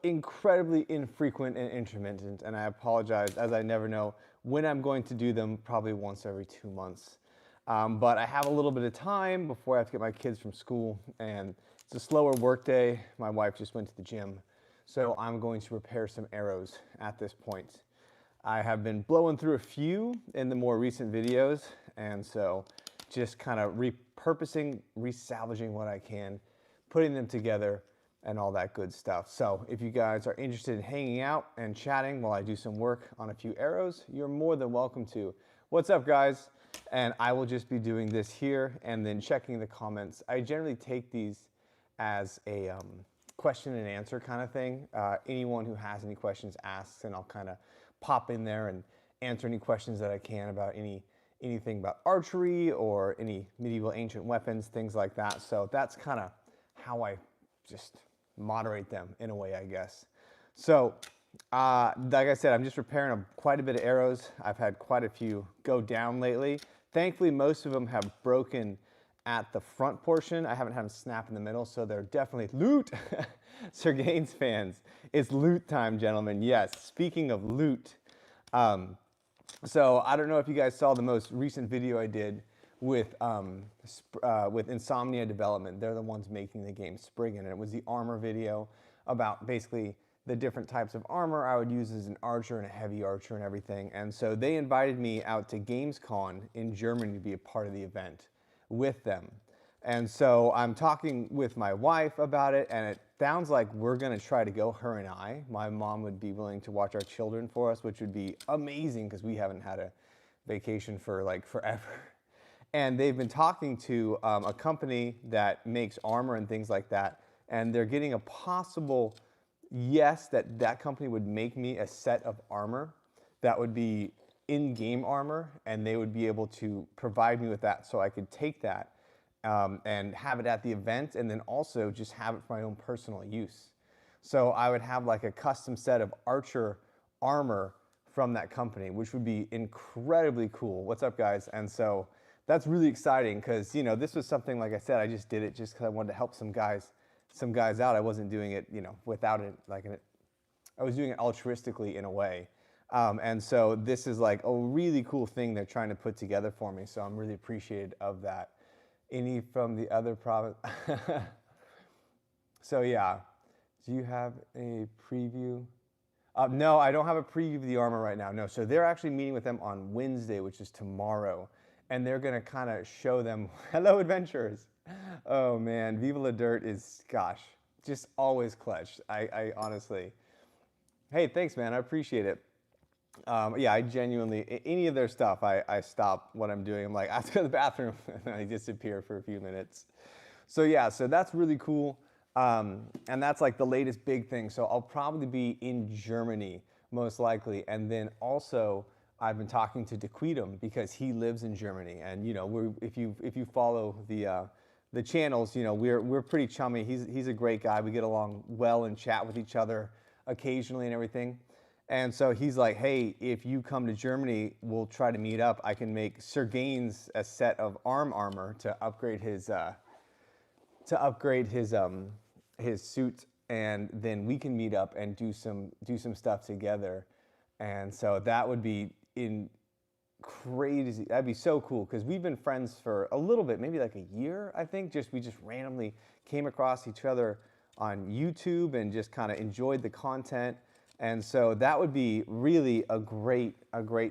incredibly infrequent and intermittent, and I apologize as I never know when I'm going to do them, probably once every 2 months. But I have a little bit of time before I have to get my kids from school, and it's a slower work day. My wife just went to the gym, so I'm going to repair some arrows at this point. I have been blowing through a few in the more recent videos, and so just kind of repurposing, resalvaging what I can, putting them together, and all that good stuff. So if you guys are interested in hanging out and chatting while I do some work on a few arrows, you're more than welcome to. What's up, guys? And I will just be doing this here and then checking the comments. I generally take these as a question and answer kind of thing. Anyone who has any questions asks, and I'll kind of pop in there and answer any questions that I can about anything about archery or any medieval ancient weapons, things like that. So that's kind of how I just moderate them in a way, I guess. So, like I said, I'm just repairing quite a bit of arrows. I've had quite a few go down lately. Thankfully, most of them have broken at the front portion. I haven't had them snap in the middle, so they're definitely loot. Sir Gaines fans, it's loot time, gentlemen. Yes, speaking of loot, so I don't know if you guys saw the most recent video I did with Insomnia Development. They're the ones making the game Spriggan, and it was the armor video about basically the different types of armor I would use as an archer and a heavy archer and everything. And so they invited me out to Gamescom in Germany to be a part of the event with them. And so I'm talking with my wife about it, and it sounds like we're gonna try to go, her and I. My mom would be willing to watch our children for us, which would be amazing because we haven't had a vacation for like forever. And they've been talking to a company that makes armor and things like that, and they're getting a possible yes that that company would make me a set of armor that would be in-game armor, and they would be able to provide me with that so I could take that and have it at the event, and then also just have it for my own personal use. So I would have like a custom set of archer armor from that company, which would be incredibly cool. What's up, guys? And so that's really exciting because, you know, this was something, like I said, I just did it just because I wanted to help some guys out. I wasn't doing it, you know, without it, I was doing it altruistically in a way. And so this is like a really cool thing they're trying to put together for me. So I'm really appreciative of that. Any from the other province? So yeah, do you have a preview? No, I don't have a preview of the armor right now. No, so they're actually meeting with them on Wednesday, which is tomorrow. And they're gonna kind of show them, hello adventurers. Oh man, Viva La Dirt is, gosh, just always clutch. I honestly, hey, thanks man, I appreciate it. Yeah, I genuinely, any of their stuff, I stop what I'm doing. I'm like, I have to go to the bathroom, and I disappear for a few minutes. So yeah, so that's really cool. And that's like the latest big thing. So I'll probably be in Germany, most likely. And then also, I've been talking to DeQuidum because he lives in Germany. And you know, if you follow the channels, you know, we're pretty chummy. He's a great guy. We get along well and chat with each other occasionally and everything. And so he's like, hey, if you come to Germany, we'll try to meet up. I can make Sir Gaines a set of armor to upgrade his his suit, and then we can meet up and do some stuff together. And so that would be crazy. That'd be so cool because we've been friends for a little bit, maybe like a year, I think. We just randomly came across each other on YouTube and just kind of enjoyed the content. And so that would be really a great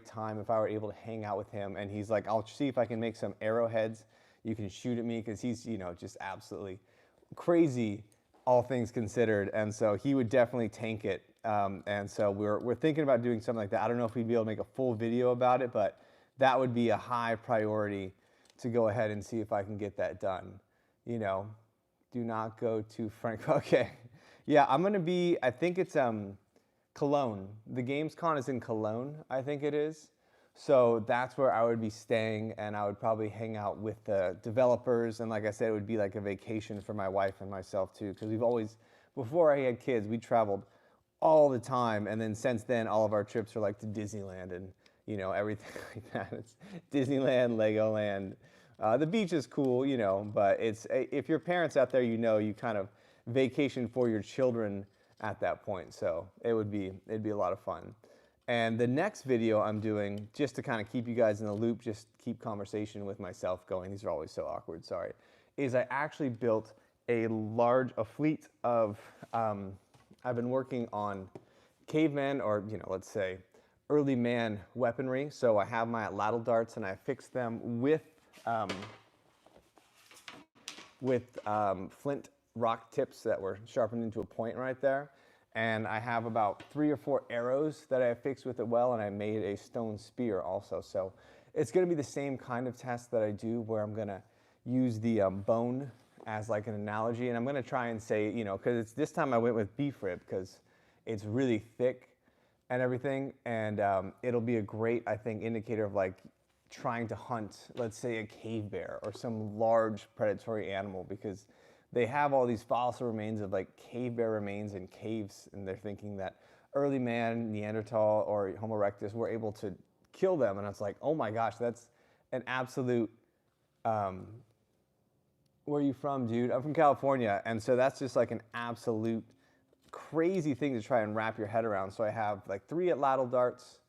time if I were able to hang out with him. And he's like, I'll see if I can make some arrowheads you can shoot at me, because he's, you know, just absolutely crazy, all things considered. And so he would definitely tank it. And so we're thinking about doing something like that. I don't know if we'd be able to make a full video about it, but that would be a high priority to go ahead and see if I can get that done. You know, do not go to Frank. Okay. Yeah, I'm going to be, I think it's Cologne. The Gamescom is in Cologne, I think it is. So that's where I would be staying, and I would probably hang out with the developers. And like I said, it would be like a vacation for my wife and myself too, because we've always, before I had kids, we traveled all the time. And then since then, all of our trips are like to Disneyland and, you know, everything like that. It's Disneyland, Legoland. The beach is cool, you know, but it's, if you're parents out there, you know, you kind of vacation for your children at that point. So it'd be a lot of fun. And the next video I'm doing, just to kind of keep you guys in the loop, just keep conversation with myself going, these are always so awkward, sorry, is I actually built a fleet of, I've been working on caveman, or let's say early man weaponry. So I have my lattice darts and I fixed them with flint rock tips that were sharpened into a point right there. And I have about 3 or 4 arrows that I fixed with it well, and I made a stone spear also. So it's gonna be the same kind of test that I do, where I'm gonna use the bone as like an analogy. And I'm gonna try and say, because this time I went with beef rib because it's really thick and everything. And it'll be a great, I think, indicator of like trying to hunt, let's say, a cave bear or some large predatory animal, because they have all these fossil remains of like cave bear remains in caves, and they're thinking that early man, Neanderthal or Homo erectus were able to kill them. And it's like, oh my gosh, that's an absolute, where are you from, dude? I'm from California. And so that's just like an absolute crazy thing to try and wrap your head around. So I have like 3 lattice darts.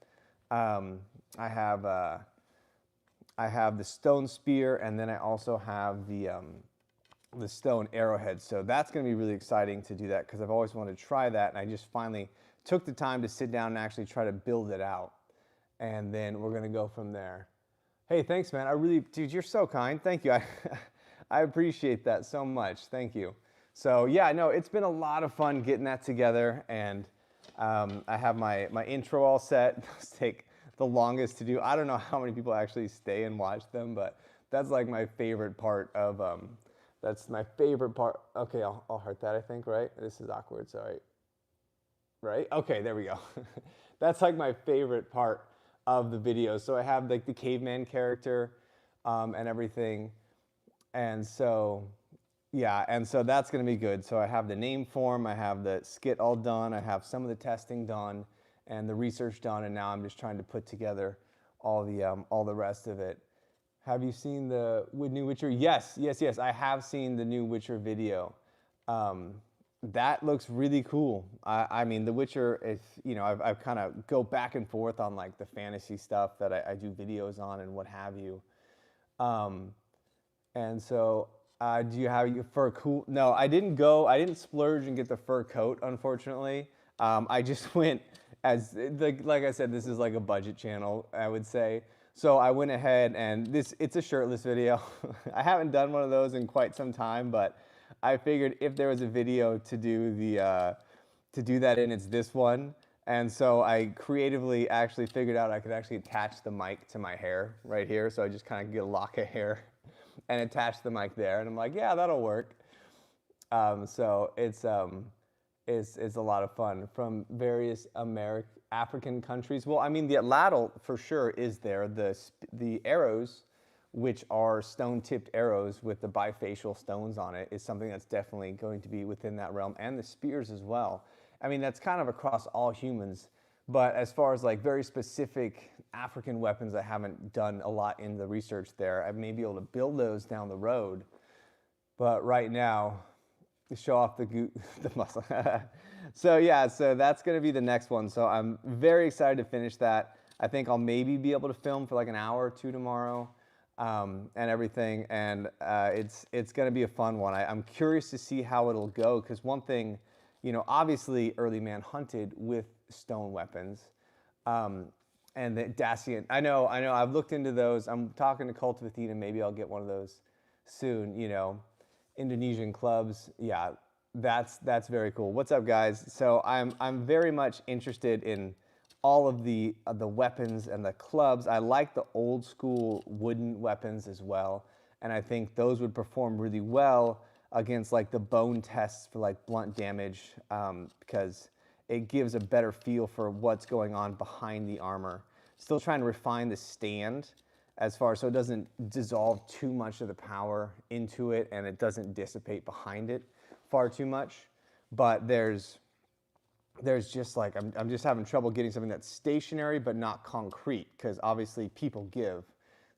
I have the stone spear, and then I also have the stone arrowhead. So that's going to be really exciting to do that, because I've always wanted to try that, and I just finally took the time to sit down and actually try to build it out. And then we're going to go from there. Hey, thanks, man. Dude, you're so kind. Thank you. I appreciate that so much. Thank you. So yeah, no, it's been a lot of fun getting that together, and I have my intro all set. Those take the longest to do. I don't know how many people actually stay and watch them, but that's like my favorite part of, that's my favorite part. Okay, I'll hurt that, I think, right? This is awkward, sorry. Right? Okay, there we go. That's like my favorite part of the video. So I have like the caveman character and everything. And so, yeah, and so that's gonna be good. So I have the name form, I have the skit all done, I have some of the testing done and the research done, and now I'm just trying to put together all the rest of it. Have you seen the new Witcher? Yes, I have seen the new Witcher video. That looks really cool. I mean, The Witcher, I've kind of go back and forth on like the fantasy stuff that I do videos on and what have you. And so, do you have your fur coat? No, I didn't splurge and get the fur coat, unfortunately. I just went like I said, this is like a budget channel, I would say. So I went ahead and it's a shirtless video. I haven't done one of those in quite some time, but I figured if there was a video to do that in, it's this one. And so I creatively actually figured out I could actually attach the mic to my hair right here. So I just kind of get a lock of hair and attach the mic there. And I'm like, yeah, that'll work. So it's a lot of fun from various African countries. Well, I mean, the atlatl for sure is there. The arrows, which are stone-tipped arrows with the bifacial stones on it, is something that's definitely going to be within that realm, and the spears as well. I mean, that's kind of across all humans, but as far as like very specific African weapons, I haven't done a lot in the research there. I may be able to build those down the road, but right now, to show off the muscle. So yeah, so that's gonna be the next one. So I'm very excited to finish that. I think I'll maybe be able to film for like an hour or 2 tomorrow, and everything. And it's gonna be a fun one. I'm curious to see how it'll go, because one thing, obviously early man hunted with stone weapons. And the Dacian, I know, I've looked into those. I'm talking to Cult of Athena, maybe I'll get one of those soon, Indonesian clubs. Yeah, that's very cool. What's up, guys? So I'm very much interested in all of the weapons and the clubs. I like the old school wooden weapons as well, and I think those would perform really well against like the bone tests for like blunt damage, because it gives a better feel for what's going on behind the armor. Still trying to refine the stand as far so it doesn't dissolve too much of the power into it, and it doesn't dissipate behind it far too much. But there's just like, I'm just having trouble getting something that's stationary but not concrete, because obviously people give.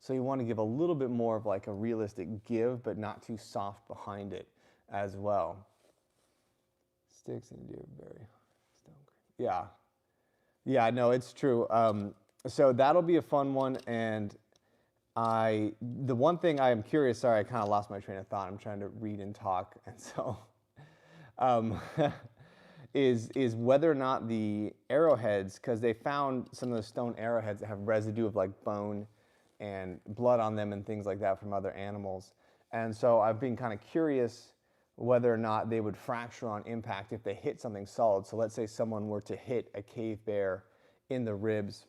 So you want to give a little bit more of like a realistic give, but not too soft behind it as well. Sticks and deer berry. Stone cream. Yeah. Yeah, no, it's true. So that'll be a fun one. And the one thing I am curious, sorry, I kind of lost my train of thought. I'm trying to read and talk. And so, um, is whether or not the arrowheads, because they found some of the stone arrowheads that have residue of like bone and blood on them and things like that from other animals. And so I've been kind of curious whether or not they would fracture on impact if they hit something solid. So let's say someone were to hit a cave bear in the ribs,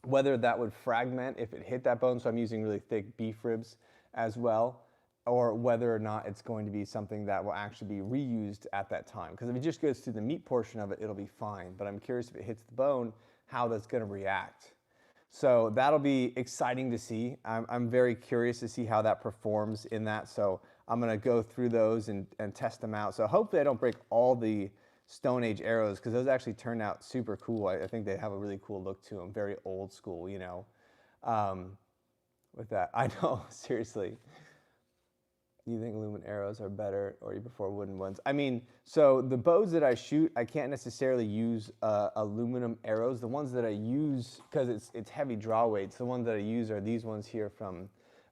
whether that would fragment if it hit that bone, so I'm using really thick beef ribs as well, or whether or not it's going to be something that will actually be reused at that time. Because if it just goes through the meat portion of it, it'll be fine. But I'm curious if it hits the bone, how that's going to react. So that'll be exciting to see. I'm very curious to see how that performs in that. So I'm going to go through those and test them out. So hopefully I don't break all the Stone Age arrows, because those actually turned out super cool. I think they have a really cool look to them, very old school, you know. With that, I know, seriously. You think aluminum arrows are better, or you prefer wooden ones? I mean, so the bows that I shoot, I can't necessarily use aluminum arrows. The ones that I use, because it's heavy draw weights, the ones that I use are these ones here from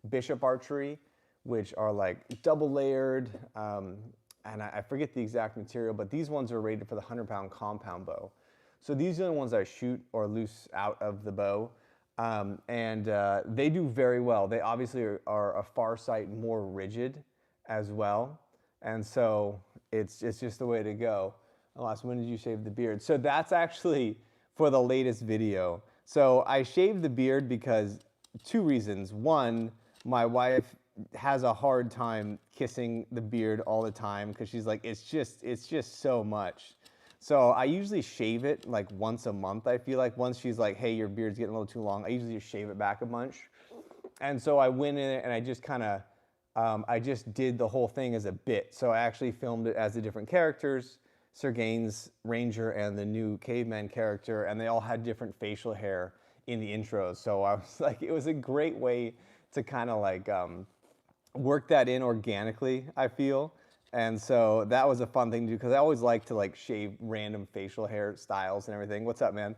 Bishop Archery, which are like double layered, and I forget the exact material, but these ones are rated for the 100-pound compound bow. So these are the ones I shoot or loose out of the bow. They do very well. They obviously are a far sight more rigid as well. And so it's just the way to go. Alas, when did you shave the beard? So that's actually for the latest video. So I shaved the beard because two reasons. One, my wife has a hard time kissing the beard all the time because she's like, it's just so much. So I usually shave it like once a month, I feel like. Once she's like, hey, your beard's getting a little too long, I usually just shave it back a bunch. And so I went in it and I just kind of, I just did the whole thing as a bit. So I actually filmed it as the different characters, Sir Gaines, Ranger, and the new Caveman character, and they all had different facial hair in the intros. So I was like, it was a great way to kind of like work that in organically, I feel. And so that was a fun thing to do because I always like to like shave random facial hair styles and everything. What's up, man?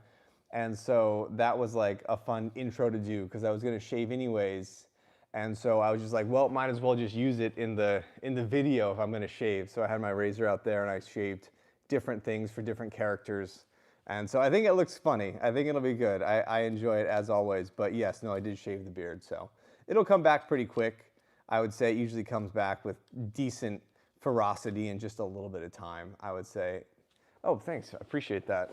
And so that was like a fun intro to do because I was gonna shave anyways. And so I was just like, well, might as well just use it in the video if I'm gonna shave. So I had my razor out there and I shaved different things for different characters. And so I think it looks funny. I think it'll be good. I enjoy it as always. But yes, no, I did shave the beard. So it'll come back pretty quick. I would say it usually comes back with decent ferocity in just a little bit of time, I would say. Oh, thanks. I appreciate that.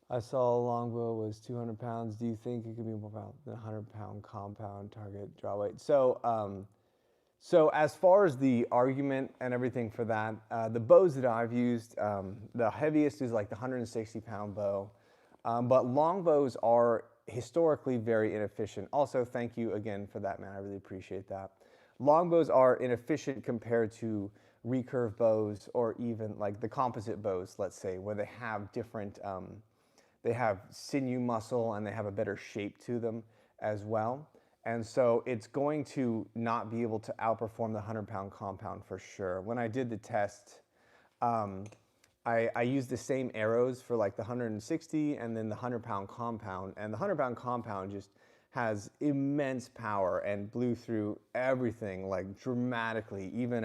I saw a longbow was 200 pounds. Do you think it could be more than 100-pound compound target draw weight? So, so as far as the argument and everything for that, the bows that I've used, the heaviest is like the 160-pound bow. But longbows are historically very inefficient. Also, thank you again for that, man. I really appreciate that. Longbows are inefficient compared to recurve bows or even like the composite bows, let's say, where they have different, they have sinew muscle and they have a better shape to them as well. And so it's going to not be able to outperform the 100-pound compound for sure. When I did the test, I used the same arrows for like the 160 and then the 100-pound compound. And the 100-pound compound just has immense power and blew through everything like dramatically. Even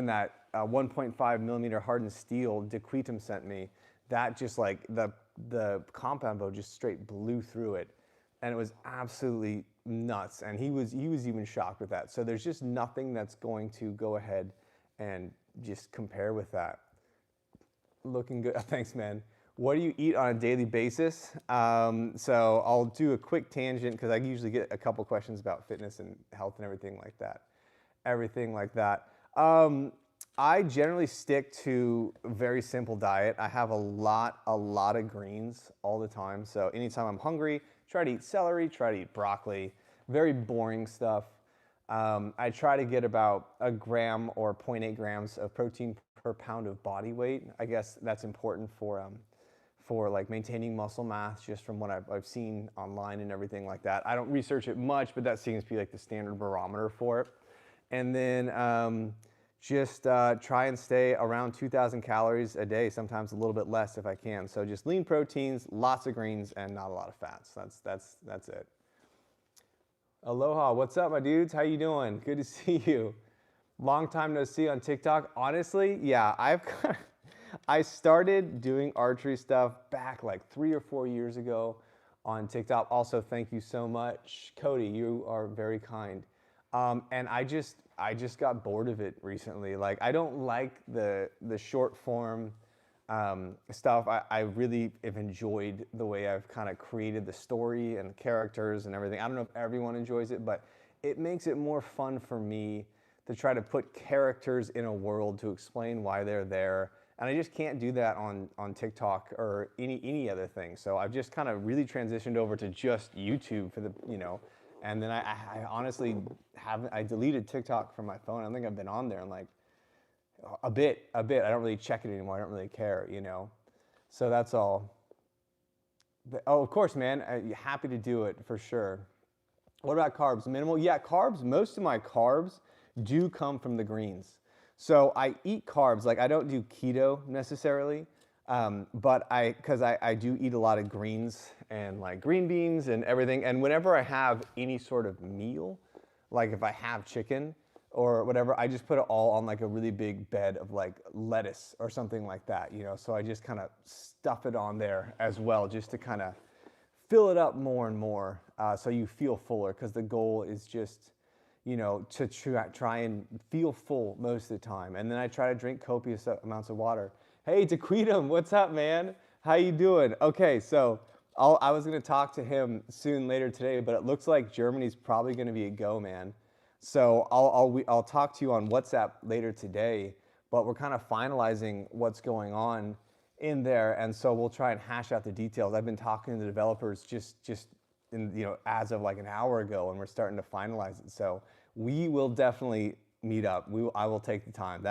that 1.5 millimeter hardened steel Dequitum sent me, that just like the compound bow just straight blew through it. And it was absolutely nuts. And he was even shocked with that. So there's just nothing that's going to go ahead and just compare with that. Looking good. Thanks, man. What do you eat on a daily basis? So I'll do a quick tangent because I usually get a couple questions about fitness and health and everything like that. I generally stick to a very simple diet. I have a lot of greens all the time. So anytime I'm hungry, try to eat celery, try to eat broccoli, very boring stuff. I try to get about a gram or 0.8 grams of protein per pound of body weight. I guess that's important for like maintaining muscle mass, just from what I've seen online and everything like that. I don't research it much, but that seems to be like the standard barometer for it. And then just try and stay around 2,000 calories a day, sometimes a little bit less if I can. So just lean proteins, lots of greens, and not a lot of fats. That's it. Aloha, what's up, my dudes? How you doing? Good to see you. Long time no see on TikTok. Honestly, yeah, I started doing archery stuff back like 3 or 4 years ago on TikTok. Also, thank you so much, Cody. You are very kind. And I just got bored of it recently. Like I don't like the short form stuff. I really have enjoyed the way I've kind of created the story and the characters and everything. I don't know if everyone enjoys it, but it makes it more fun for me to try to put characters in a world to explain why they're there. And I just can't do that on TikTok or any other thing. So I've just kind of really transitioned over to just YouTube for the, and then I honestly haven't, I deleted TikTok from my phone. I don't think I've been on there in like a bit. I don't really check it anymore. I don't really care, So that's all. Oh, of course, man. Happy to do it for sure. What about carbs? Minimal? Yeah, carbs, most of my carbs do come from the greens. So I eat carbs, like I don't do keto necessarily, but because I do eat a lot of greens and like green beans and everything. And whenever I have any sort of meal, like if I have chicken or whatever, I just put it all on like a really big bed of like lettuce or something like that, So I just kind of stuff it on there as well, just to kind of fill it up more and more, so you feel fuller, because the goal is just, to try and feel full most of the time. And then I try to drink copious amounts of water. Hey, Dequeedum, what's up, man? How you doing? Okay, so I was going to talk to him soon later today, but it looks like Germany's probably going to be a go, man. So I'll talk to you on WhatsApp later today, but we're kind of finalizing what's going on in there, and so we'll try and hash out the details. I've been talking to the developers just in, as of like an hour ago, and we're starting to finalize it. So we will definitely meet up. I will take the time.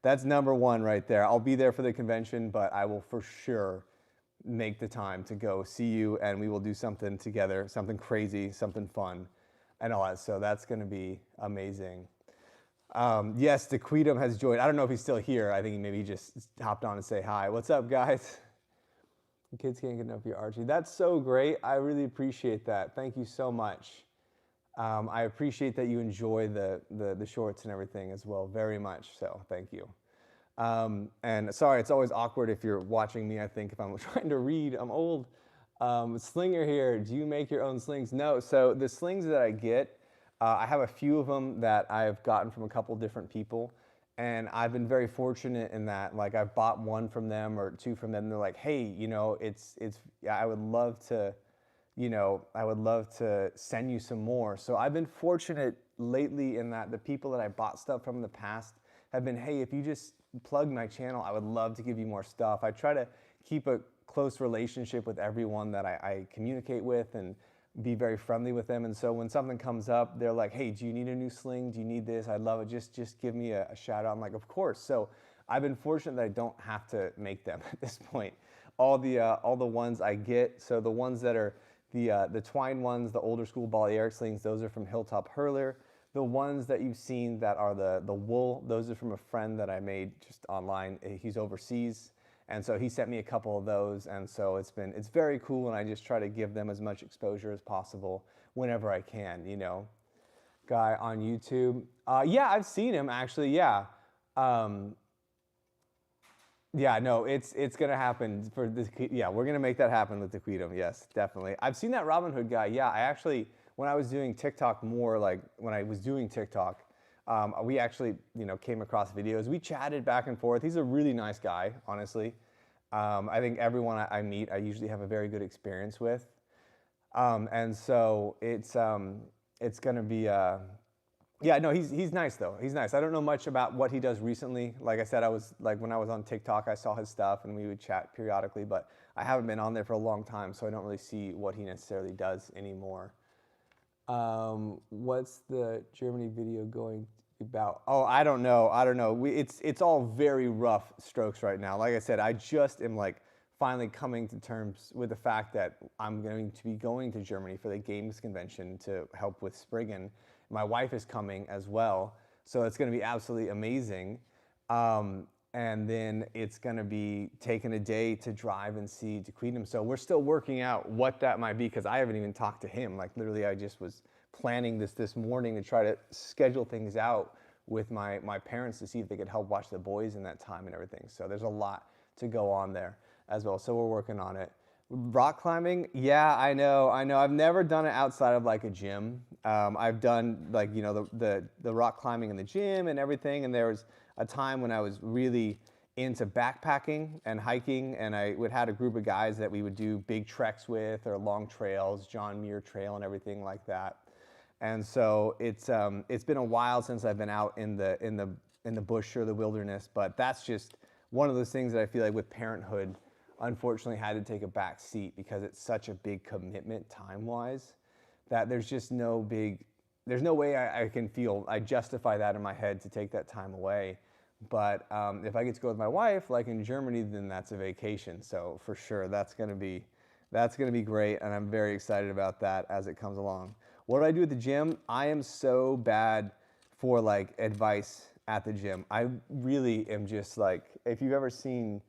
That's number one right there. I'll be there for the convention, but I will for sure make the time to go see you, and we will do something together, something crazy, something fun, and all that. So that's going to be amazing. Yes, Dequeedum has joined. I don't know if he's still here. I think maybe he just hopped on to say hi. What's up, guys? The kids can't get enough of your Archie. That's so great. I really appreciate that. Thank you so much. I appreciate that you enjoy the shorts and everything as well, very much so. Thank you. And sorry, it's always awkward if you're watching me, I think, if I'm trying to read. I'm old. Slinger here. Do you make your own slings? No. So the slings that I get, I have a few of them that I've gotten from a couple different people, and I've been very fortunate in that. Like I've bought one from them or two from them. And they're like, hey, I would love to, send you some more. So I've been fortunate lately in that the people that I bought stuff from in the past have been, hey, if you just plug my channel, I would love to give you more stuff. I try to keep a close relationship with everyone that I communicate with and be very friendly with them. And so when something comes up, they're like, hey, do you need a new sling? Do you need this? I'd love it. Just give me a shout out. I'm like, of course. So I've been fortunate that I don't have to make them at this point. All the ones I get, so the ones that are the twine ones, the older school Balearic slings, those are from Hilltop Hurler. The ones that you've seen that are the wool, those are from a friend that I made just online. He's overseas. And so he sent me a couple of those, and so it's very cool, and I just try to give them as much exposure as possible whenever I can, Guy on YouTube. Yeah, I've seen him actually, yeah. Yeah, no, it's gonna happen for this, yeah, we're gonna make that happen with the Dequeedum, yes, definitely. I've seen that Robin Hood guy, yeah, I actually, when I was doing TikTok more, like when I was doing TikTok, we actually, came across videos. We chatted back and forth. He's a really nice guy, honestly. I think everyone I meet, I usually have a very good experience with. And so it's going to be, yeah, no, he's nice though. He's nice. I don't know much about what he does recently. Like I said, when I was on TikTok, I saw his stuff and we would chat periodically, but I haven't been on there for a long time, so I don't really see what he necessarily does anymore. What's the Germany video going about? Oh, I don't know. It's all very rough strokes right now. Like I said, I just am like finally coming to terms with the fact that I'm going to be going to Germany for the games convention to help with Spriggan. My wife is coming as well. So it's going to be absolutely amazing. And then it's going to be taking a day to drive and see to Queenum. So we're still working out what that might be because I haven't even talked to him. Like literally, I just was planning this morning to try to schedule things out with my parents to see if they could help watch the boys in that time and everything. So there's a lot to go on there as well. So we're working on it. Rock climbing, yeah, I know. I've never done it outside of like a gym. I've done like, you know, the rock climbing in the gym and everything. And there was a time when I was really into backpacking and hiking, and I would had a group of guys that we would do big treks with or long trails, John Muir Trail and everything like that. And so it's been a while since I've been out in the bush or the wilderness, but that's just one of those things that I feel like with parenthood, unfortunately had to take a back seat because it's such a big commitment time-wise that there's no way I justify that in my head to take that time away. But if I get to go with my wife, like in Germany, then that's a vacation. So for sure, that's gonna be great, and I'm very excited about that as it comes along. What do I do at the gym? I am so bad for like advice at the gym. I really am just like, if you've ever seen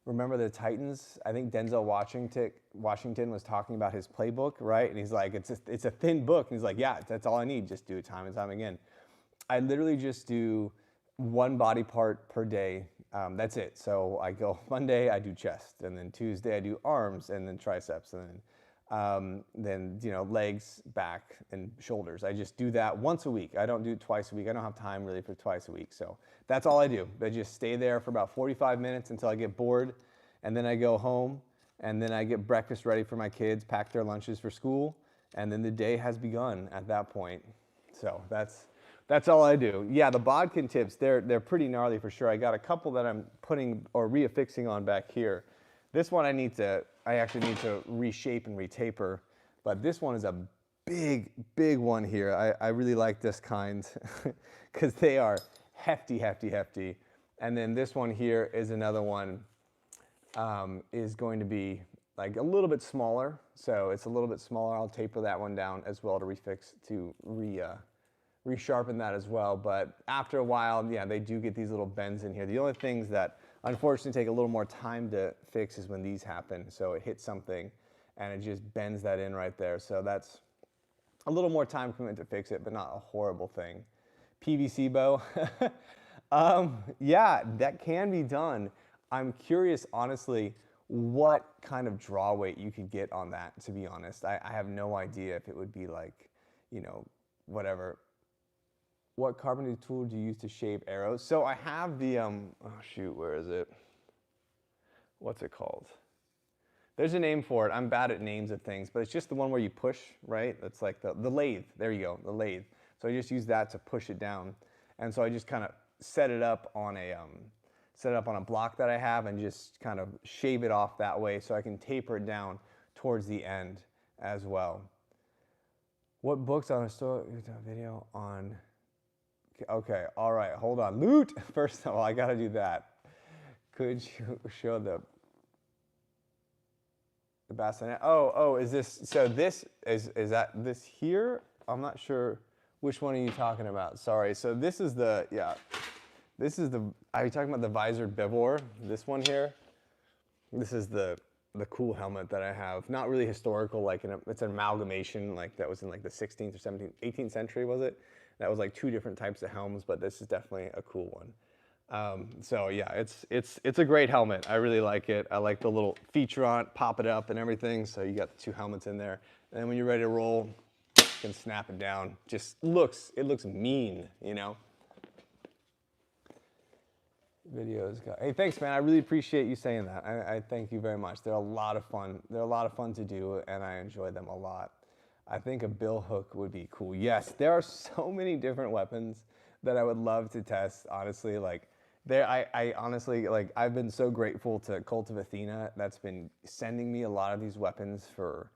Remember the Titans? I think Denzel Washington was talking about his playbook, right? And he's like, it's a thin book. And he's like, yeah, that's all I need. Just do it time and time again. I literally just do one body part per day. That's it. So I go Monday, I do chest, and then Tuesday I do arms, and then triceps, and then you know, legs, back, and shoulders. I just do that once a week. I don't do it twice a week. I don't have time really for twice a week. So that's all I do. I just stay there for about 45 minutes until I get bored, and then I go home, and then I get breakfast ready for my kids, pack their lunches for school, and then the day has begun at that point. So that's all I do. Yeah, the bodkin tips, they're pretty gnarly for sure. I got a couple that I'm putting or reaffixing on back here. This one I actually need to reshape and retaper, but this one is a big one here. I really like this kind because they are hefty. And then this one here is another one, is going to be like a little bit smaller. So it's a little bit smaller. I'll taper that one down as well to resharpen that as well. But after a while, yeah, they do get these little bends in here. The only things that unfortunately take a little more time to fix is when these happen. So it hits something and it just bends that in right there. So that's a little more time commitment to fix it, but not a horrible thing. PVC bow. Yeah, that can be done. I'm curious, honestly, what kind of draw weight you could get on that, to be honest. I have no idea if it would be like, you know, whatever. What carpentry tool do you use to shape arrows? So I have the, oh shoot, where is it? What's it called? There's a name for it. I'm bad at names of things, but it's just the one where you push, right? It's like the lathe. There you go, the lathe. So I just use that to push it down. And so I just kind of set it up on a block that I have and just kind of shave it off that way so I can taper it down towards the end as well. What books on a video on? Okay, all right, hold on. Loot! First of all, I gotta do that. Could you show the bassinet? Oh, is this, so this, is that this here? I'm not sure, which one are you talking about? Sorry, so this is the, yeah. This is the, are you talking about the visored bivor? This one here? This is the cool helmet that I have. Not really historical, like it's an amalgamation, like that was in like the 16th or 17th, 18th century, was it? That was like two different types of helms, but this is definitely a cool one. So yeah, it's a great helmet. I really like it. I like the little feature on it, pop it up and everything. So you got the two helmets in there. And then when you're ready to roll, you can snap it down. It looks mean, you know? Videos. Hey, thanks, man. I really appreciate you saying that. I thank you very much. They're a lot of fun. They're a lot of fun to do, and I enjoy them a lot. I think a bill hook would be cool. Yes, there are so many different weapons that I would love to test, honestly. Like, I honestly, like, I've been so grateful to Cult of Athena that's been sending me a lot of these weapons for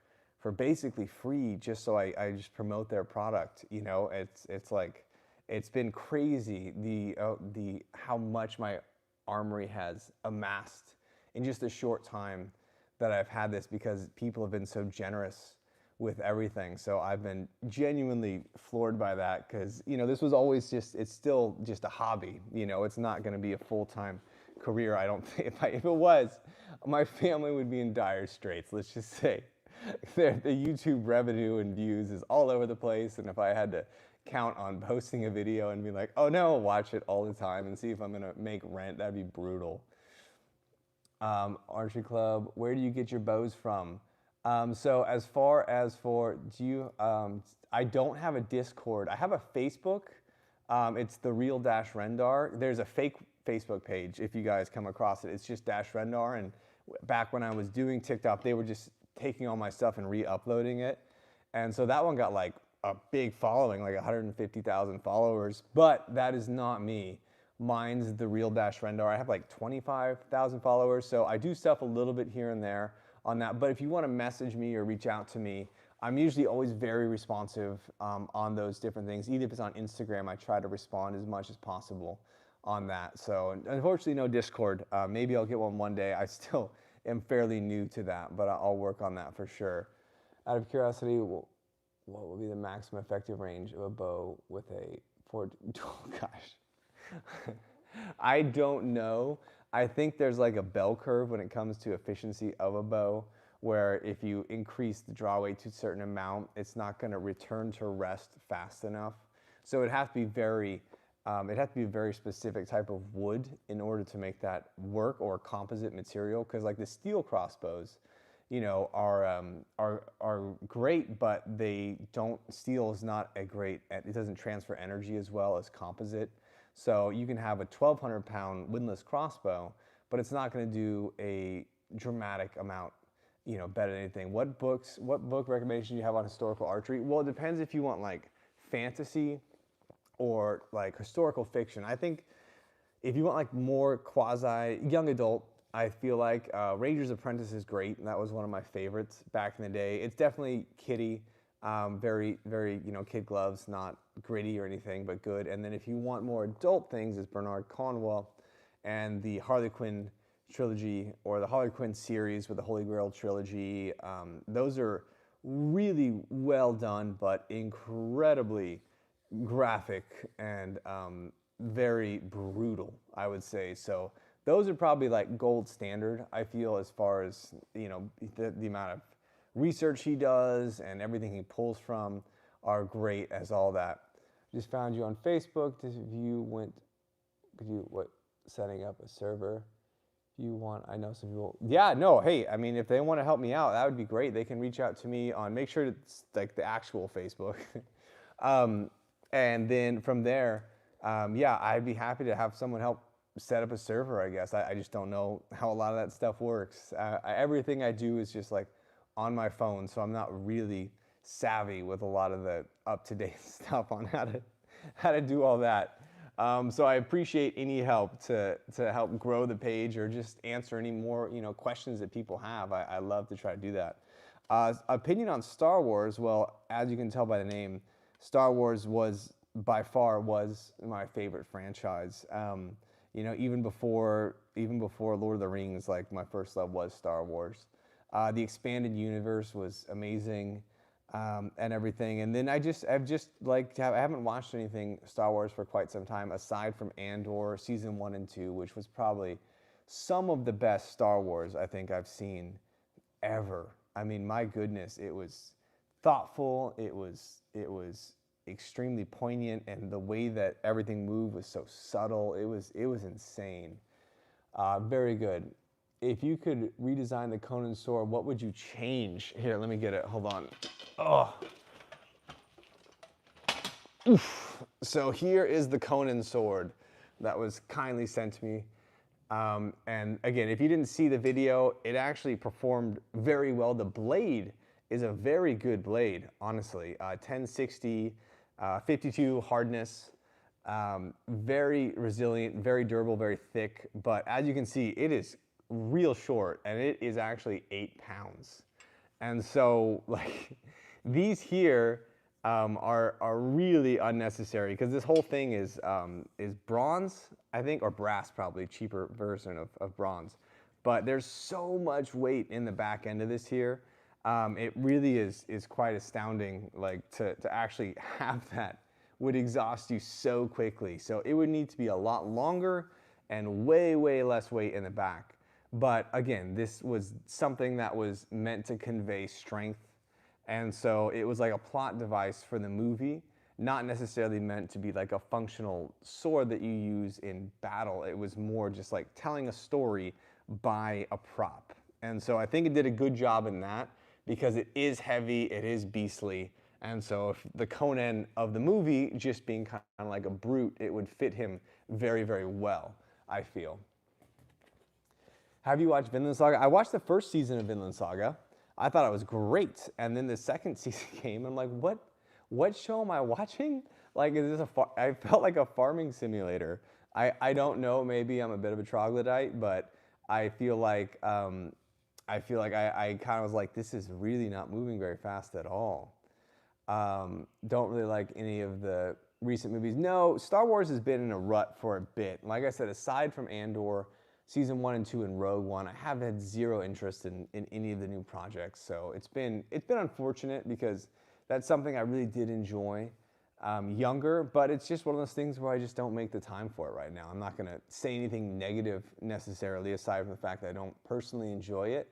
basically free, just so I just promote their product. You know, it's like, it's been crazy the how much my armory has amassed in just a short time that I've had this, because people have been so generous with everything. So I've been genuinely floored by that because, you know, this was always just, it's still just a hobby. You know, it's not going to be a full-time career. I don't think, if it was, my family would be in dire straits, let's just say. The YouTube revenue and views is all over the place. And if I had to count on posting a video and be like, oh no, watch it all the time and see if I'm going to make rent, that'd be brutal. Archery club, where do you get your bows from? So as far as for, I don't have a Discord. I have a Facebook. It's the real Dash Rendar. There's a fake Facebook page if you guys come across it. It's just Dash Rendar. And back when I was doing TikTok, they were just taking all my stuff and re-uploading it. And so that one got like a big following, like 150,000 followers. But that is not me. Mine's the real Dash Rendar. I have like 25,000 followers. So I do stuff a little bit here and there on that. But if you want to message me or reach out to me, I'm usually always very responsive on those different things. Even if it's on Instagram, I try to respond as much as possible on that. So unfortunately, no Discord. Maybe I'll get one day. I still am fairly new to that, but I'll work on that for sure. Out of curiosity, what will be the maximum effective range of a bow with a oh gosh. I don't know. I think there's like a bell curve when it comes to efficiency of a bow, where if you increase the draw weight to a certain amount, it's not going to return to rest fast enough. So it has to be a very specific type of wood in order to make that work, or composite material. Because like the steel crossbows, you know, are great, but they don't. Steel is not a great. It doesn't transfer energy as well as composite. So you can have a 1,200-pound windlass crossbow, but it's not going to do a dramatic amount, you know, better than anything. What book recommendation do you have on historical archery? Well, it depends if you want like fantasy or like historical fiction. I think if you want like more quasi young adult, I feel like Ranger's Apprentice is great, and that was one of my favorites back in the day. It's definitely kiddie, very, you know, kid gloves, not gritty or anything, but good. And then if you want more adult things, it's Bernard Cornwell and the Harley Quinn trilogy, or the Harley Quinn series with the Holy Grail trilogy. Those are really well done, but incredibly graphic and very brutal, I would say. So those are probably like gold standard, I feel, as far as, you know, the amount of research he does and everything he pulls from are great as all that. Just found you on Facebook. Setting up a server? If you want, I know some people. Yeah, no, hey, I mean, if they want to help me out, that would be great. They can reach out to me on, make sure it's like the actual Facebook. And then from there, yeah, I'd be happy to have someone help set up a server, I guess. I just don't know how a lot of that stuff works. Everything I do is just like on my phone, so I'm not really savvy with a lot of the up-to-date stuff on how to do all that. So I appreciate any help to help grow the page, or just answer any more, you know, questions that people have. I love to try to do that. Opinion on Star Wars. Well, as you can tell by the name, Star Wars was by far my favorite franchise. You know, even before Lord of the Rings, like my first love was Star Wars. The expanded universe was amazing, and everything. And then I haven't watched anything Star Wars for quite some time, aside from Andor season 1 and 2, which was probably some of the best Star Wars I think I've seen ever. I mean, my goodness, it was thoughtful. It was extremely poignant, and the way that everything moved was so subtle. It was insane. Very good. If you could redesign the Conan sword, what would you change? Here, let me get it. Hold on. Oh. Oof. So here is the Conan sword that was kindly sent to me. And again, if you didn't see the video, it actually performed very well. The blade is a very good blade, honestly. 1060, 52 hardness, very resilient, very durable, very thick. But as you can see, it is real short, and it is actually 8 pounds. And so, like, these here are really unnecessary, because this whole thing is bronze, I think, or brass, probably cheaper version of bronze. But there's so much weight in the back end of this here. It really is quite astounding, like to actually have that would exhaust you so quickly. So it would need to be a lot longer and way less weight in the back. But again, this was something that was meant to convey strength, and so it was like a plot device for the movie, not necessarily meant to be like a functional sword that you use in battle. It was more just like telling a story by a prop. And so I think it did a good job in that because it is heavy, it is beastly. And so if the Conan of the movie just being kind of like a brute, it would fit him very well, I feel. Have you watched Vinland Saga? I watched the first season of Vinland Saga. I thought it was great, and then the second season came. I'm like, what show am I watching? Like, is this I felt like a farming simulator. I don't know. Maybe I'm a bit of a troglodyte, but I feel like I kind of was like, this is really not moving very fast at all. Don't really like any of the recent movies. No, Star Wars has been in a rut for a bit. Like I said, aside from Andor, season 1 and 2 and Rogue One, I have had zero interest in any of the new projects. So it's been unfortunate because that's something I really did enjoy younger, but it's just one of those things where I just don't make the time for it right now. I'm not gonna say anything negative necessarily, aside from the fact that I don't personally enjoy it.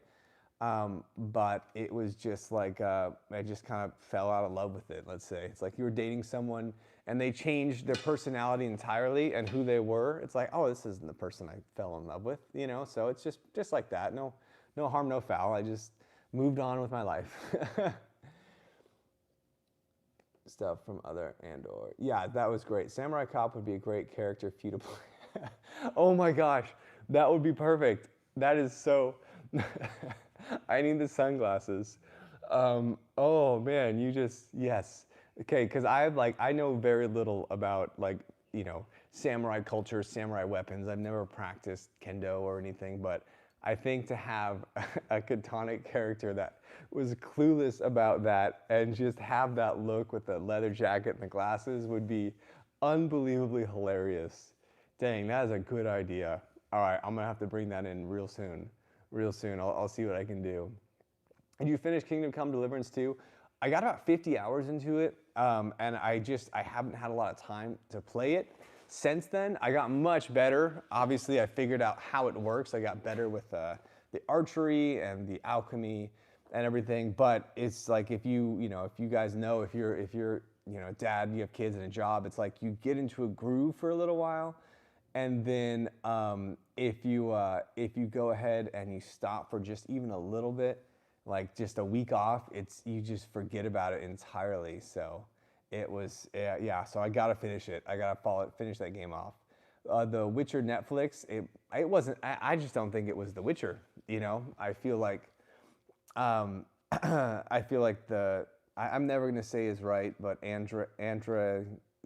But it was just like, I just kind of fell out of love with it, let's say. It's like you were dating someone and they changed their personality entirely and who they were. It's like, oh, this isn't the person I fell in love with, you know? So it's just like that. No harm, no foul. I just moved on with my life. Stuff from other Andor. Yeah, that was great. Samurai Cop would be a great character for you to play. Oh my gosh, that would be perfect. That is so. I need the sunglasses. Oh man, yes. Okay, because I know very little about like, samurai culture, samurai weapons. I've never practiced kendo or anything, but I think to have a katana character that was clueless about that and just have that look with the leather jacket and the glasses would be unbelievably hilarious. Dang, that is a good idea. All right, I'm gonna have to bring that in real soon. Real soon. I'll see what I can do. Did you finish Kingdom Come Deliverance 2? I got about 50 hours into it, and I haven't had a lot of time to play it. Since then, I got much better. Obviously, I figured out how it works. I got better with the archery and the alchemy and everything. But it's like if you guys know, if you're a dad, you have kids and a job, it's like you get into a groove for a little while, and then if you go ahead and you stop for just even a little bit, like just a week off, you just forget about it entirely. So it was, yeah. So I gotta finish it. I gotta finish that game off. The Witcher Netflix, it wasn't. I just don't think it was The Witcher. I feel like, I feel like I'm never gonna say is right, but Andra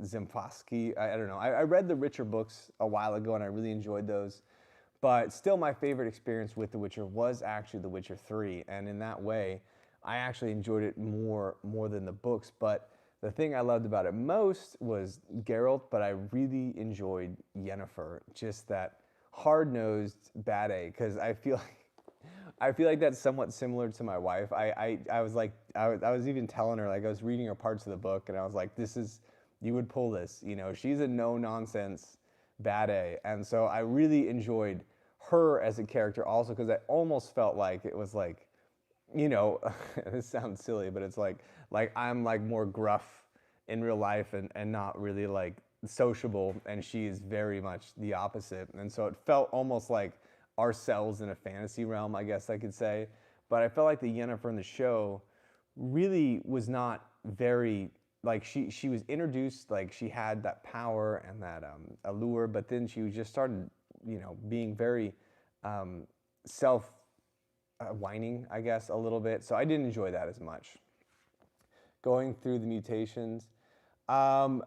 Zimpowski. I don't know. I read the Witcher books a while ago and I really enjoyed those. But still, my favorite experience with The Witcher was actually The Witcher 3, and in that way, I actually enjoyed it more than the books. But the thing I loved about it most was Geralt, but I really enjoyed Yennefer, just that hard-nosed bad A, because I feel like that's somewhat similar to my wife. I was like, I was even telling her, like, I was reading her parts of the book, and I was like, you would pull this. She's a no-nonsense bad A, and so I really enjoyed her as a character also because I almost felt like it was like, this sounds silly, but it's like I'm like more gruff in real life and not really like sociable, and she is very much the opposite. And so it felt almost like ourselves in a fantasy realm, I guess I could say. But I felt like the Yennefer in the show really was not very, like, she was introduced, like she had that power and that allure, but then she just started, being very self whining, I guess, a little bit. So I didn't enjoy that as much. Going through the mutations, I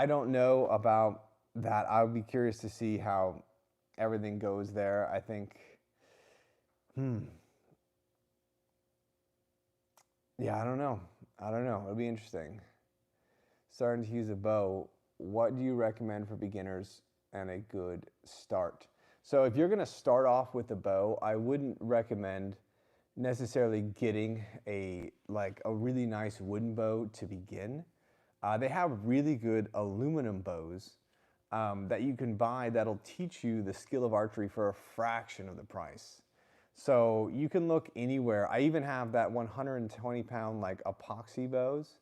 don't know about that. I would be curious to see how everything goes there. I think, yeah, I don't know. It'll be interesting. Starting to use a bow. What do you recommend for beginners and a good start? So if you're going to start off with a bow, I wouldn't recommend necessarily getting a really nice wooden bow to begin. They have really good aluminum bows that you can buy that'll teach you the skill of archery for a fraction of the price. So you can look anywhere. I even have that 120-pound like epoxy bows.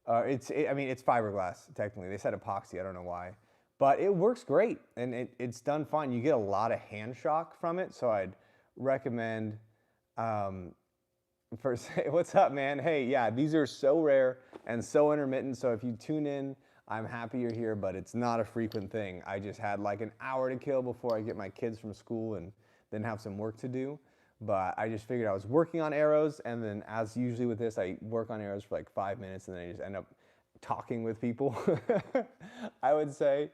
I mean, it's fiberglass technically. They said epoxy. I don't know why, but it works great and it's done fine. You get a lot of hand shock from it, so I'd recommend. Um, what's up, man? Hey, yeah, these are so rare and so intermittent. So if you tune in, I'm happy you're here, but it's not a frequent thing. I just had like an hour to kill before I get my kids from school and then have some work to do. But I just figured I was working on arrows, and then as usually with this, I work on arrows for like 5 minutes, and then I just end up talking with people, I would say.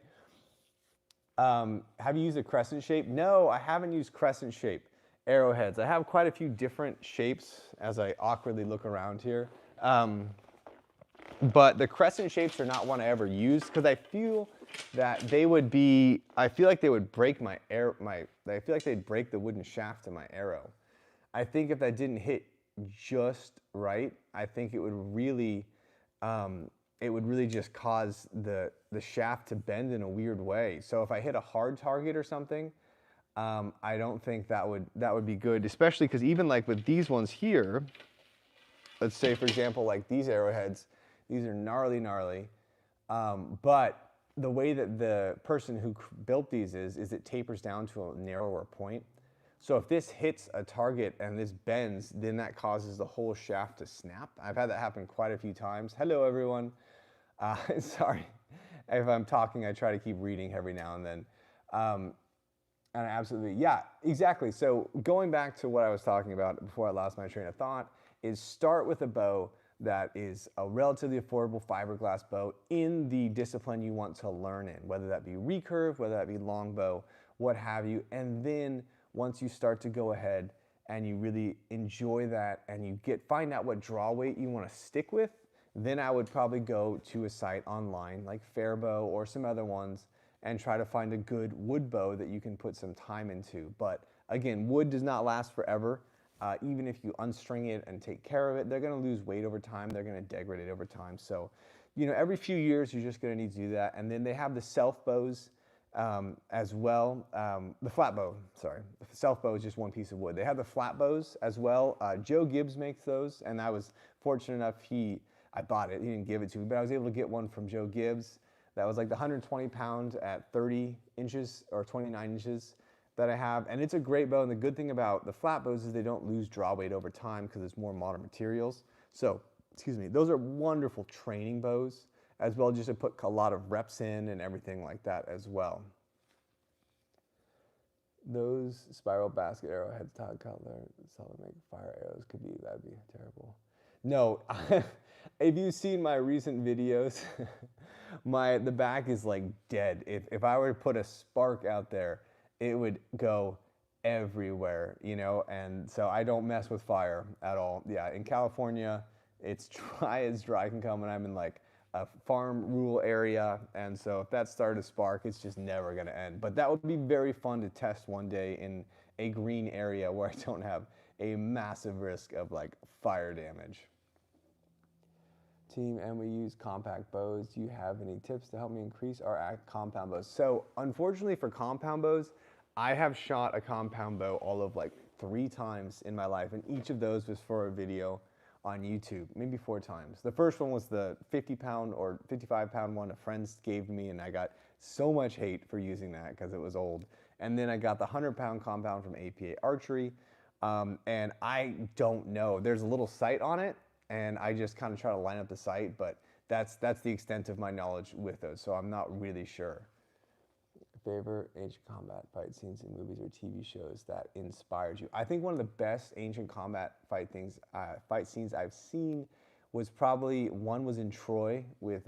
Have you used a crescent shape? No, I haven't used crescent shape arrowheads. I have quite a few different shapes as I awkwardly look around here. But the crescent shapes are not one I ever used because I feel that they would be, I feel like they would break my arrow, I feel like they'd break the wooden shaft of my arrow. I think if that didn't hit just right, I think it would really just cause the shaft to bend in a weird way. So if I hit a hard target or something, I don't think that would be good, especially because even like with these ones here, let's say for example like these arrowheads, these are gnarly, but the way that the person who built these is it tapers down to a narrower point. So if this hits a target and this bends, then that causes the whole shaft to snap. I've had that happen quite a few times. Hello, everyone. Sorry if I'm talking, I try to keep reading every now and then. And absolutely, yeah, exactly. So going back to what I was talking about before I lost my train of thought, is start with a bow that is a relatively affordable fiberglass bow in the discipline you want to learn in, whether that be recurve, whether that be longbow, what have you. And then once you start to go ahead and you really enjoy that and you find out what draw weight you want to stick with, then I would probably go to a site online like Fairbow or some other ones and try to find a good wood bow that you can put some time into. But again, wood does not last forever. Even if you unstring it and take care of it, they're gonna lose weight over time, they're gonna degrade over time. So, you know, every few years, you're just gonna need to do that. And then they have the self bows as well. The flat bow, sorry. The self bow is just one piece of wood. They have the flat bows as well. Joe Gibbs makes those, and I was fortunate enough, I bought it, he didn't give it to me, but I was able to get one from Joe Gibbs. That was like the 120 pound at 30 inches or 29 inches that I have. And it's a great bow. And the good thing about the flat bows is they don't lose draw weight over time because it's more modern materials. So, excuse me, those are wonderful training bows as well, just to put a lot of reps in and everything like that as well. Those spiral basket arrowheads, Todd Cutler, sell to make fire arrows that'd be terrible. No, if you've seen my recent videos, the back is like dead. If I were to put a spark out there, it would go everywhere, you know, and so I don't mess with fire at all. Yeah, in California, it's dry as dry can come, and I'm in like a farm rural area, and so if that started to spark, it's just never gonna end. But that would be very fun to test one day in a green area where I don't have a massive risk of like fire damage. Team, and we use compact bows. Do you have any tips to help me increase our compound bows? So unfortunately for compound bows, I have shot a compound bow all of like 3 times in my life, and each of those was for a video on YouTube, maybe 4 times. The first one was the 50-pound or 55-pound one a friend gave me, and I got so much hate for using that because it was old. And then I got the 100-pound compound from APA Archery, and I don't know. There's a little sight on it, and I just kind of try to line up the sight, but that's the extent of my knowledge with those, so I'm not really sure. Favorite ancient combat fight scenes in movies or TV shows that inspired you? I think one of the best ancient combat fight scenes I've seen was probably, one was in Troy with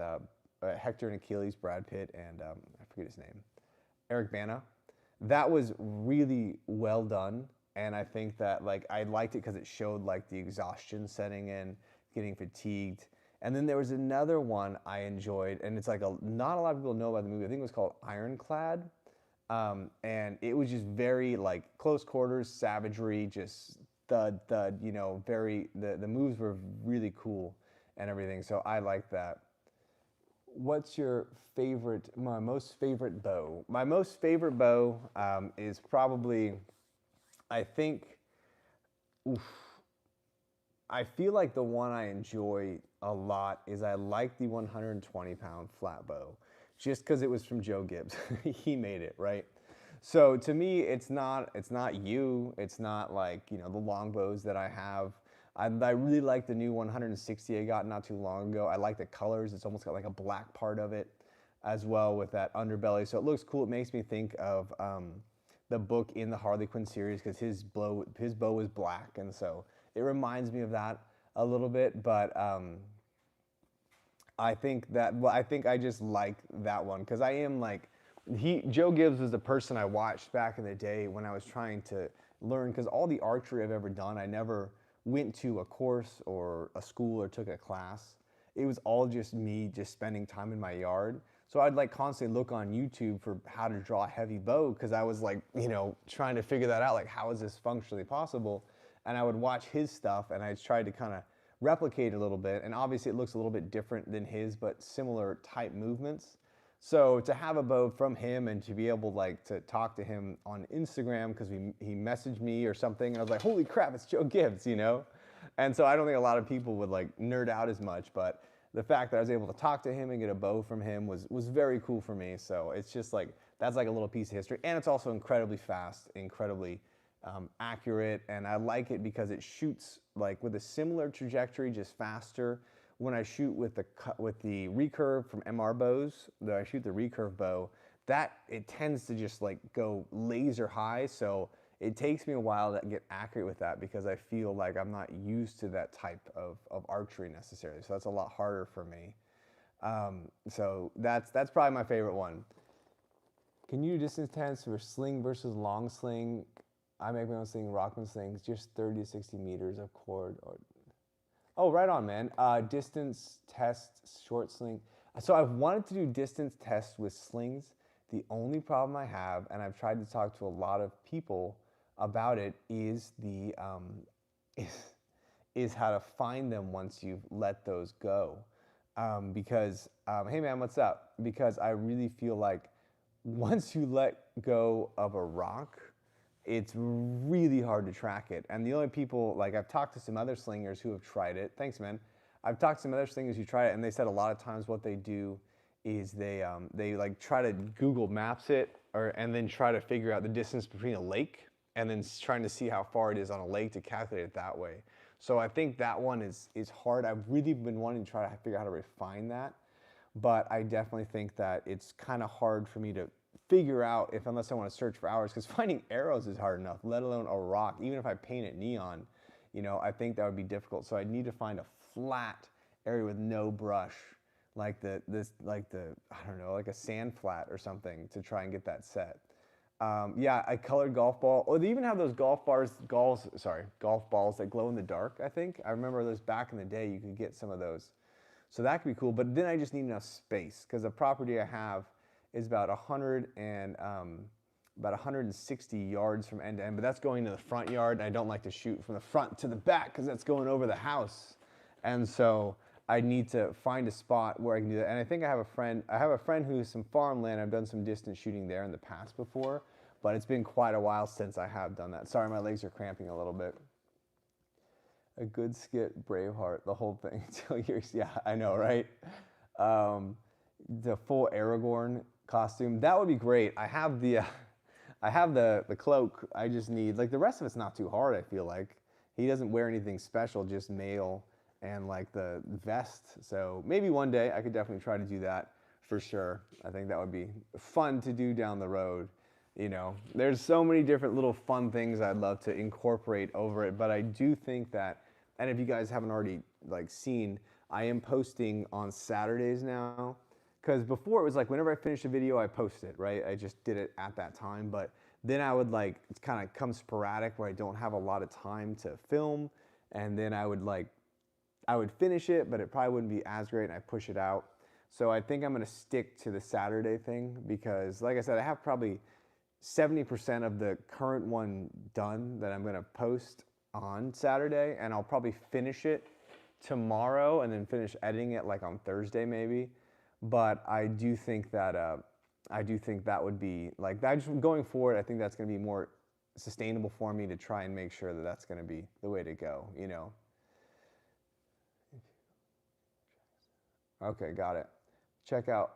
Hector and Achilles, Brad Pitt, and I forget his name, Eric Bana. That was really well done, and I think that like I liked it because it showed like the exhaustion setting in, getting fatigued. And then there was another one I enjoyed, and it's like not a lot of people know about the movie. I think it was called Ironclad, and it was just very like close quarters, savagery, just thud, thud, you know, the moves were really cool and everything. So I like that. What's your favorite, my most favorite bow? My most favorite bow is probably, I think, oof, I feel like the one I enjoy a lot is I like the 120-pound flat bow, just because it was from Joe Gibbs. He made it, right? So to me, it's not you. It's not like, you know, the longbows that I have. I really like the new 160 I got not too long ago. I like the colors. It's almost got like a black part of it as well with that underbelly. So it looks cool. It makes me think of the book in the Harley Quinn series, because his bow is black, and so it reminds me of that a little bit. But I think I just like that one because I am like Joe Gibbs was the person I watched back in the day when I was trying to learn, because all the archery I've ever done, I never went to a course or a school or took a class. It was all just me just spending time in my yard. So I'd like constantly look on YouTube for how to draw a heavy bow, because I was like, you know, trying to figure that out, like how is this functionally possible? And I would watch his stuff and I tried to kind of replicate a little bit. And obviously it looks a little bit different than his, but similar type movements. So to have a bow from him and to be able like to talk to him on Instagram, because he messaged me or something, and I was like, holy crap, it's Joe Gibbs, you know? And so I don't think a lot of people would like nerd out as much, but the fact that I was able to talk to him and get a bow from him was very cool for me. So it's just like, that's like a little piece of history. And it's also incredibly fast, incredibly accurate. And I like it because it shoots like with a similar trajectory, just faster. When I shoot with the recurve from MR bows, I shoot the recurve bow, that it tends to just like go laser high. So it takes me a while to get accurate with that, because I feel like I'm not used to that type of archery necessarily. So that's a lot harder for me. So that's probably my favorite one. Can you do distance tests for sling versus long sling? I make my own sling, Rockman slings, just 30 to 60 meters of cord. Oh, right on, man. Distance tests, short sling. So I've wanted to do distance tests with slings. The only problem I have, and I've tried to talk to a lot of people about it, is is how to find them once you've let those go. Because hey man, what's up? Because I really feel like once you let go of a rock, it's really hard to track it. And the only people, like I've talked to some other slingers who have tried it. Thanks, man. I've talked to some other slingers who tried it, and they said a lot of times what they do is they like try to Google Maps it, and then try to figure out the distance between a lake, and then trying to see how far it is on a lake to calculate it that way. So I think that one is hard. I've really been wanting to try to figure out how to refine that, but I definitely think that it's kind of hard for me to figure out unless I want to search for hours, because finding arrows is hard enough, let alone a rock. Even if I paint it neon, you know, I think that would be difficult. So I need to find a flat area with no brush, like I don't know, like a sand flat or something, to try and get that set. Yeah, I colored golf ball, or they even have those golf balls that glow in the dark. I think I remember those back in the day. You could get some of those, so that could be cool. But then I just need enough space, because the property I have is about 160 yards from end to end, but that's going to the front yard, and I don't like to shoot from the front to the back because that's going over the house. And so I need to find a spot where I can do that. And I think I have a friend who has some farmland. I've done some distance shooting there in the past before, but it's been quite a while since I have done that. Sorry, my legs are cramping a little bit. A good skit, Braveheart, the whole thing until years. Yeah, I know, right? The full Aragorn costume, that would be great. I have the cloak. I just need, like, the rest of it's not too hard. I feel like he doesn't wear anything special, just mail and like the vest. So maybe one day I could definitely try to do that for sure. I think that would be fun to do down the road. You know, there's so many different little fun things I'd love to incorporate over it, but I do think that, and if you guys haven't already like seen, I am posting on Saturdays now. Because before it was like whenever I finished a video, I posted it, right? I just did it at that time. But then I would like, it's kind of come sporadic where I don't have a lot of time to film. And then I would finish it, but it probably wouldn't be as great, and I push it out. So I think I'm gonna stick to the Saturday thing, because like I said, I have probably 70% of the current one done that I'm gonna post. on Saturday, and I'll probably finish it tomorrow and then finish editing it like on Thursday maybe. But I do think that would be like that. Just going forward, I think that's going to be more sustainable for me to try and make sure that that's going to be the way to go. You know. Okay, got it. Check out.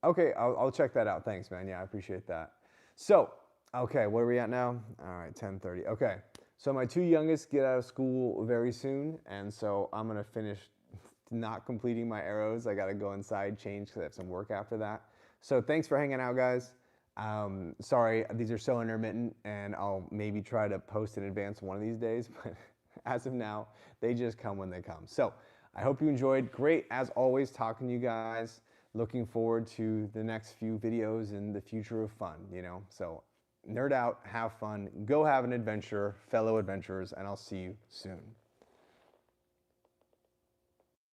Okay, I'll check that out. Thanks, man. Yeah, I appreciate that. So, okay, where are we at now? All right, 10:30. Okay, so my two youngest get out of school very soon, and so I'm gonna finish not completing my arrows. I gotta go inside, change, because I have some work after that. So thanks for hanging out, guys. Sorry, these are so intermittent, and I'll maybe try to post in advance one of these days, but as of now, they just come when they come. So I hope you enjoyed. Great, as always, talking to you guys. Looking forward to the next few videos and the future of fun, you know? So nerd out, have fun, go have an adventure, fellow adventurers, and I'll see you soon.